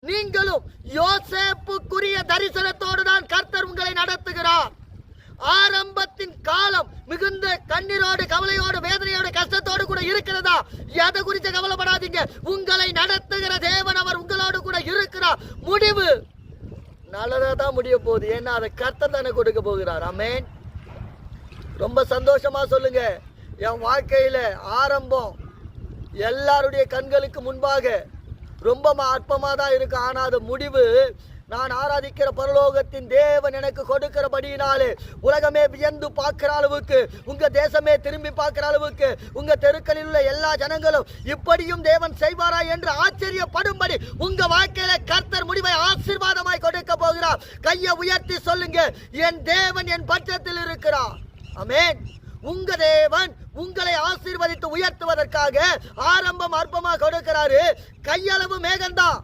நீங்களும் யோசேப்புக்குரிய தரிசனத்தோடு தான் கர்த்தர் உங்களை நடத்துகிறார். ஆரம்பத்தின் காலம் மிகுந்த கண்ணீரோடு, கவலையோடு, வேதனையோடு, கஷ்டத்தோடு கூட இருக்கிறதா? எதை குறித்து கவலைப்படாதீங்க. உங்களை நடத்துகிற தேவன் அவர் உங்களோடு கூட இருக்கிறார். முடிவு நல்லதா தான் முடிய போகுது. ஏன்னா அதை கர்த்தர் தானே கொடுக்க போகிறார். ஆமென். ரொம்ப சந்தோஷமா சொல்லுங்க. என் வாழ்க்கையில ஆரம்பம் எல்லாருடைய கண்களுக்கு முன்பாக ரொம்ப அற்பமா தான் இருக்கு. ஆனா அது முடிவு நான் ஆராதிக்கிற பரலோகத்தின் தேவன் எனக்கு கொடுக்கிறபடியினாலே உலகமே வியந்து பார்க்கிற அளவுக்கு, உங்க தேசமே திரும்பி பார்க்கிற அளவுக்கு, உங்க தெருக்களில் உள்ள எல்லா ஜனங்களும் இப்படியும் தேவன் செய்வாரா என்று ஆச்சரியப்படும்படி உங்க வாழ்க்கையில கர்த்தர் முடிவை ஆசீர்வாதமாய் கொடுக்க போகிறார். கையை உயர்த்தி சொல்லுங்க, என் தேவன் என் பட்சத்தில் இருக்கிறார். ஆமென். உங்க தேவன் உங்களை ஆசீர்வதித்து உயர்த்துவதற்காக ஆரம்பம் அற்பமா கொடுக்கிறாரு. கையளவு மேகம்தான்.